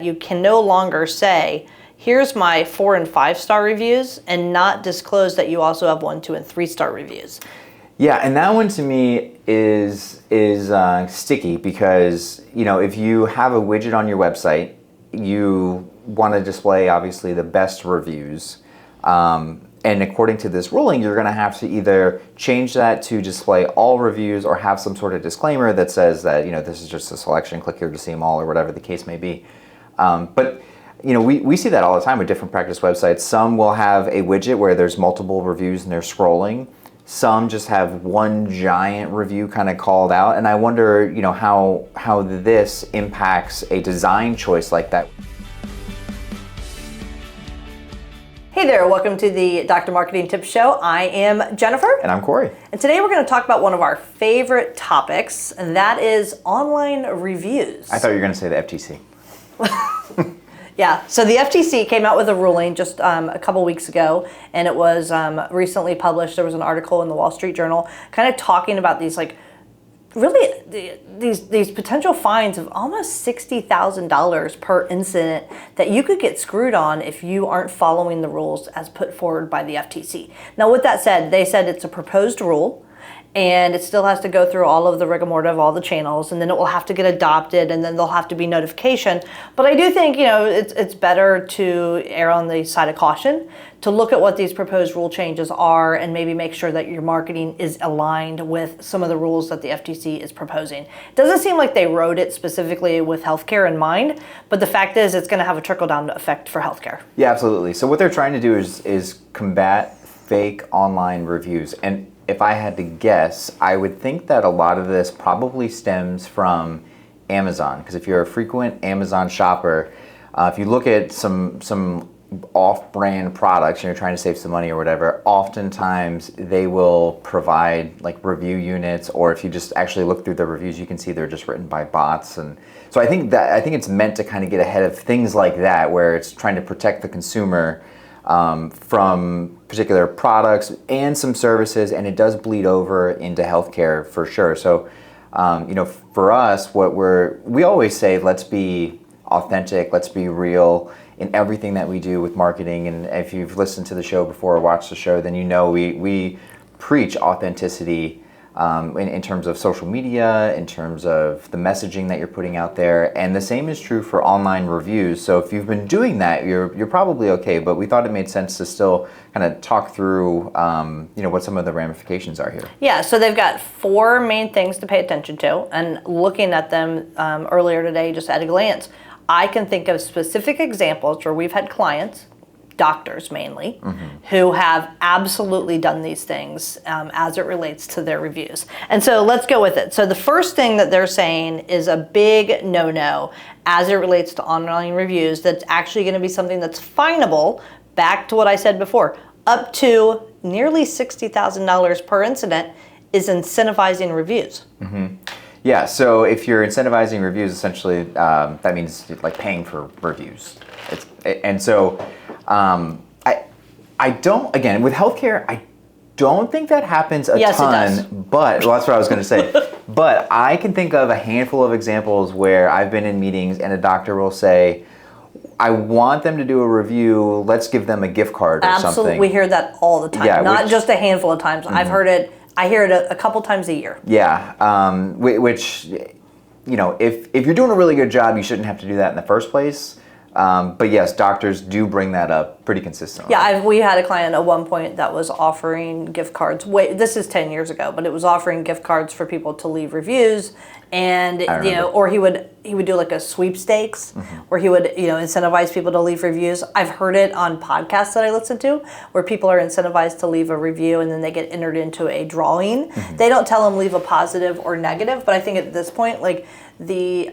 You can no longer say, here's my 4 and 5 star reviews and not disclose that you also have 1, 2, and 3 star reviews. Yeah, and that one to me is sticky because, if you have a widget on your website, you want to display obviously the best reviews. And according to this ruling, you're going to have to either change that to display all reviews or have some sort of disclaimer that says that, this is just a selection, click here to see them all, or whatever the case may be. But we see that all the time with different practice websites. Some will have a widget where there's multiple reviews and they're scrolling. Some just have one giant review kind of called out. And I wonder, how this impacts a design choice like that. Hey there, welcome to the Dr. Marketing Tips Show. I am Jennifer. And I'm Corey. And today we're going to talk about one of our favorite topics, and that is online reviews. I thought you were going to say the FTC. Yeah, so the FTC came out with a ruling just a couple weeks ago, and it was recently published. There was an article in the Wall Street Journal kind of talking about these these potential fines of almost $60,000 per incident that you could get screwed on if you aren't following the rules as put forward by the FTC. Now, with that said, they said it's a proposed rule, and it still has to go through all of the rigmarole of all the channels, and then it will have to get adopted, and then there'll have to be notification. But I do think, it's better to err on the side of caution, to look at what these proposed rule changes are and maybe make sure that your marketing is aligned with some of the rules that the FTC is proposing. It doesn't seem like they wrote it specifically with healthcare in mind, but the fact is it's going to have a trickle-down effect for healthcare. Yeah, absolutely. So what they're trying to do is combat fake online reviews. And if I had to guess, I would think that a lot of this probably stems from Amazon. Because if you're a frequent Amazon shopper, if you look at some off-brand products and you're trying to save some money or whatever, oftentimes they will provide like review units, or if you just actually look through the reviews, you can see they're just written by bots. And so I think it's meant to kind of get ahead of things like that, where it's trying to protect the consumer from particular products and some services, and it does bleed over into healthcare for sure. So, for us, we always say, let's be authentic, let's be real in everything that we do with marketing. And if you've listened to the show before or watched the show, then we preach authenticity in terms of social media, in terms of the messaging that you're putting out there. And the same is true for online reviews. So if you've been doing that, you're probably okay. But we thought it made sense to still kind of talk through what some of the ramifications are here. Yeah, so they've got 4 main things to pay attention to. And looking at them earlier today, just at a glance, I can think of specific examples where we've had clients, doctors mainly, who have absolutely done these things as it relates to their reviews. And so let's go with it. So the first thing that they're saying is a big no-no as it relates to online reviews that's actually going to be something that's finable, back to what I said before, up to nearly $60,000 per incident, is incentivizing reviews. Yeah, so if you're incentivizing reviews, essentially that means like paying for reviews. I don't, again, with healthcare, I don't think that happens a ton. Yes, it does. But, well, that's what I was going to say. But I can think of a handful of examples where I've been in meetings and a doctor will say, I want them to do a review, let's give them a gift card or something. Absolutely, we hear that all the time. Yeah, not just a handful of times. I hear it a couple times a year. Yeah, which, if you're doing a really good job, you shouldn't have to do that in the first place. But yes, doctors do bring that up pretty consistently. Yeah, we had a client at one point that was offering gift cards. This is 10 years ago, but it was offering gift cards for people to leave reviews, and or he would do like a sweepstakes where he would incentivize people to leave reviews. I've heard it on podcasts that I listen to where people are incentivized to leave a review and then they get entered into a drawing. They don't tell them leave a positive or negative, but I think at this point, like the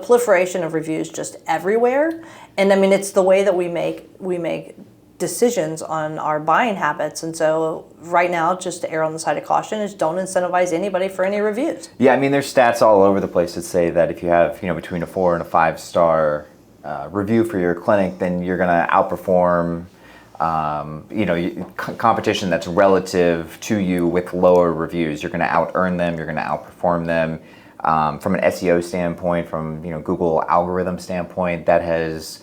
proliferation of reviews just everywhere. And I mean, it's the way that we make decisions on our buying habits. And so right now, just to err on the side of caution, is don't incentivize anybody for any reviews. Yeah, I mean, there's stats all over the place that say that if you have, between a 4 and a 5 star review for your clinic, then you're going to outperform competition that's relative to you with lower reviews. You're going to out-earn them, you're going to outperform them. from an SEO standpoint, from Google algorithm standpoint, that is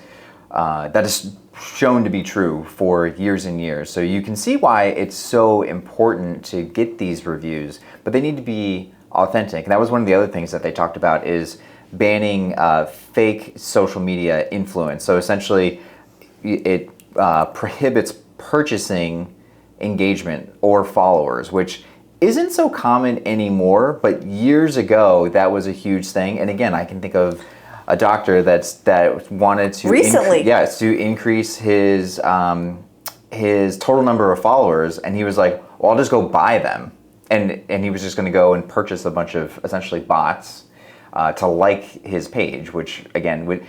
shown to be true for years and years. So you can see why it's so important to get these reviews, but they need to be authentic. And that was one of the other things that they talked about, is banning fake social media influence. So essentially, it prohibits purchasing engagement or followers, which isn't so common anymore, but years ago that was a huge thing. And again, I can think of a doctor that wanted to recently, to increase his total number of followers, and he was like, "Well, I'll just go buy them," and he was just going to go and purchase a bunch of essentially bots to like his page, which again would.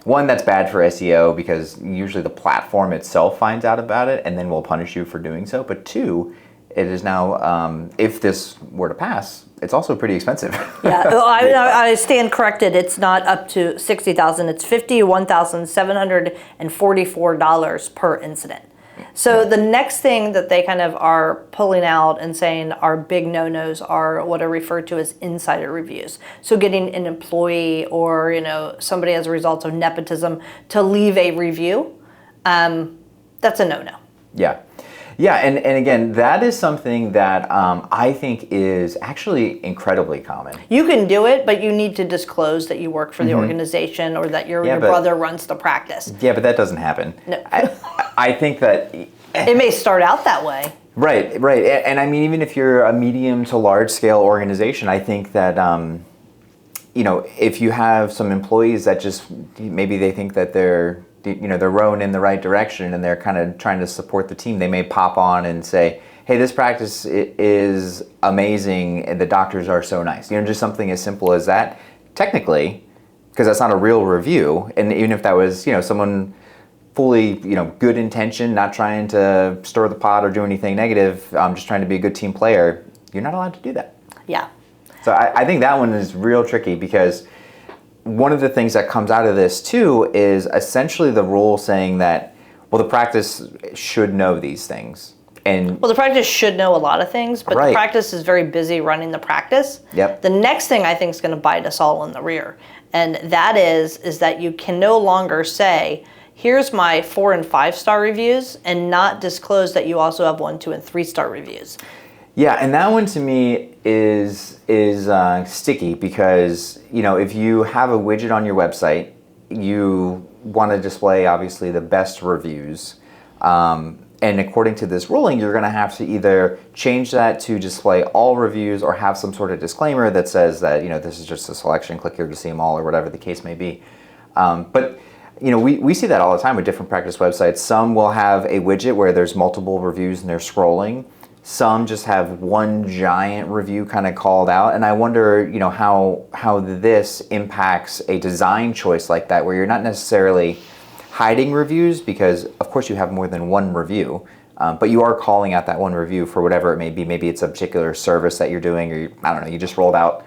One, that's bad for SEO because usually the platform itself finds out about it and then will punish you for doing so. But two, it is now, if this were to pass, it's also pretty expensive. Yeah, I stand corrected. It's not up to $60,000. It's $51,744 per incident. So the next thing that they kind of are pulling out and saying are big no-nos are what are referred to as insider reviews. So getting an employee or somebody as a result of nepotism to leave a review, that's a no-no. Yeah. Yeah, and again, that is something that I think is actually incredibly common. You can do it, but you need to disclose that you work for the organization or that your brother runs the practice. Yeah, but that doesn't happen. No. I think that... It may start out that way. Right. And I mean, even if you're a medium to large scale organization, I think that, if you have some employees that just, maybe they think that they're rowing in the right direction and they're kind of trying to support the team, they may pop on and say, hey, this practice is amazing and the doctors are so nice. Just something as simple as that. Technically, because that's not a real review, and even if that was, someone fully, good intention, not trying to stir the pot or do anything negative, just trying to be a good team player, you're not allowed to do that. Yeah. So I think that one is real tricky because one of the things that comes out of this too is essentially the rule saying that, well, the practice should know these things. And well, the practice should know a lot of things, but the practice is very busy running the practice. Yep. The next thing I think is going to bite us all in the rear, and that is that you can no longer say, here's my 4 and 5 star reviews, and not disclose that you also have 1, 2, and 3 star reviews. Yeah, and that one to me is sticky because if you have a widget on your website, you want to display obviously the best reviews, and according to this ruling, you're going to have to either change that to display all reviews or have some sort of disclaimer that says that this is just a selection, click here to see them all, or whatever the case may be. But we see that all the time with different practice websites. Some will have a widget where there's multiple reviews and they're scrolling. Some just have one giant review kind of called out, and I wonder, how this impacts a design choice like that, where you're not necessarily hiding reviews because, of course, you have more than one review, but you are calling out that one review for whatever it may be. Maybe it's a particular service that you're doing, or you just rolled out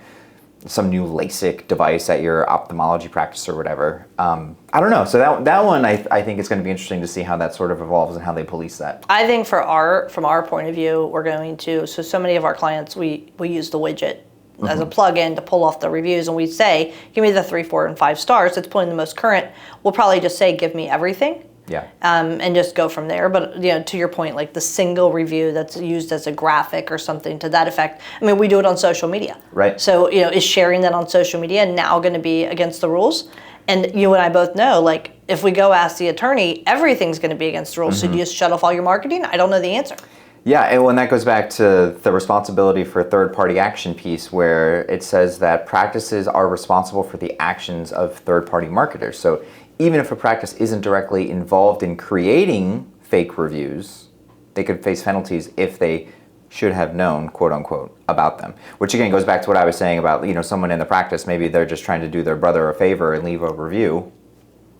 some new LASIK device at your ophthalmology practice or whatever. I don't know. So that one, I think it's going to be interesting to see how that sort of evolves and how they police that. I think from our point of view, we're going to, so many of our clients, we use the widget as a plug-in to pull off the reviews, and we say, give me the 3, 4, and 5 stars. It's pulling the most current. We'll probably just say, give me everything. Yeah. And just go from there. But to your point, like the single review that's used as a graphic or something to that effect. I mean, we do it on social media. Right. So is sharing that on social media now going to be against the rules? And you and I both know, like, if we go ask the attorney, everything's going to be against the rules. So do you just shut off all your marketing? I don't know the answer. Yeah, and when that goes back to the responsibility for third-party action piece, where it says that practices are responsible for the actions of third-party marketers. So even if a practice isn't directly involved in creating fake reviews, they could face penalties if they should have known, quote unquote, about them. Which again goes back to what I was saying about, someone in the practice, maybe they're just trying to do their brother a favor and leave a review.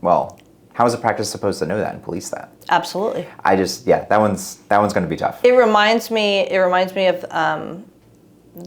Well, how is a practice supposed to know that and police that? Absolutely. That one's going to be tough. It reminds me of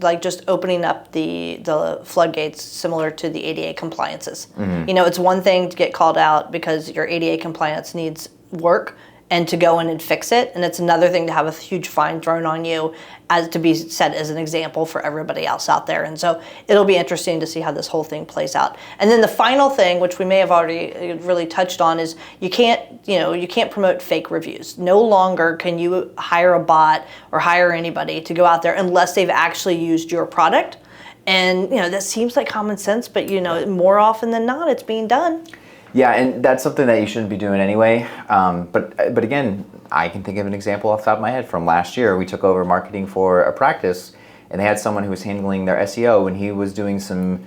like just opening up the floodgates, similar to the ADA compliances. It's one thing to get called out because your ADA compliance needs work, and to go in and fix it. And it's another thing to have a huge fine thrown on you as to be set as an example for everybody else out there. And so it'll be interesting to see how this whole thing plays out. And then the final thing, which we may have already really touched on, is you can't promote fake reviews. No longer can you hire a bot or hire anybody to go out there unless they've actually used your product. And that seems like common sense, but more often than not, it's being done. Yeah, and that's something that you shouldn't be doing anyway. But again, I can think of an example off the top of my head from last year. We took over marketing for a practice, and they had someone who was handling their SEO, and he was doing some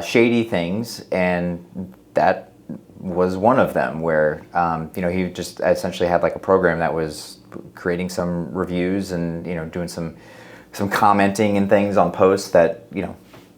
shady things, and that was one of them where he just essentially had like a program that was creating some reviews and doing some commenting and things on posts that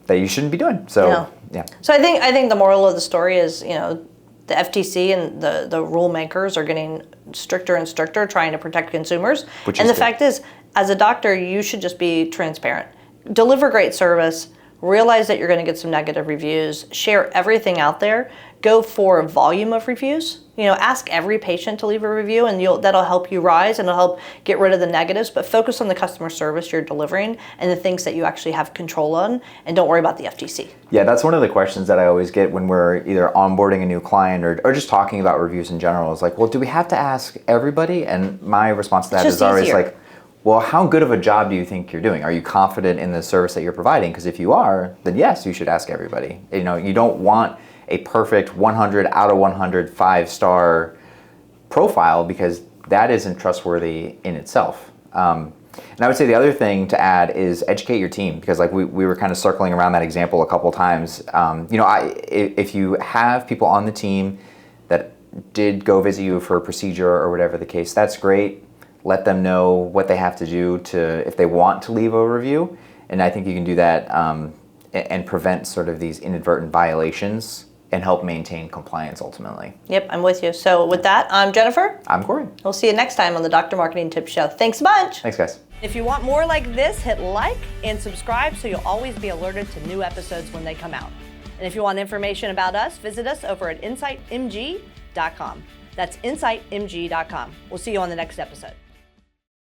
that you shouldn't be doing. So yeah. So I think the moral of the story is the FTC and the rule makers are getting stricter and stricter, trying to protect consumers. And the fact is, as a doctor, you should just be transparent. Deliver great service. Realize that you're going to get some negative reviews. Share everything out there. Go for a volume of reviews. Ask every patient to leave a review, and that'll help you rise and it'll help get rid of the negatives. But focus on the customer service you're delivering and the things that you actually have control on, and don't worry about the FTC. Yeah, that's one of the questions that I always get when we're either onboarding a new client or just talking about reviews in general. Is like, well, do we have to ask everybody? And my response to that is always like, well, how good of a job do you think you're doing? Are you confident in the service that you're providing? Because if you are, then yes, you should ask everybody. You don't want a perfect 100 out of 100 5-star profile, because that isn't trustworthy in itself. And I would say the other thing to add is educate your team, because like we were kind of circling around that example a couple times. If you have people on the team that did go visit you for a procedure or whatever the case, that's great. Let them know what they have to do if they want to leave a review. And I think you can do that and prevent sort of these inadvertent violations and help maintain compliance ultimately. Yep, I'm with you. So with that, I'm Jennifer. I'm Corey. We'll see you next time on the Dr. Marketing Tips Show. Thanks a bunch. Thanks, guys. If you want more like this, hit like and subscribe so you'll always be alerted to new episodes when they come out. And if you want information about us, visit us over at insightmg.com. That's insightmg.com. We'll see you on the next episode.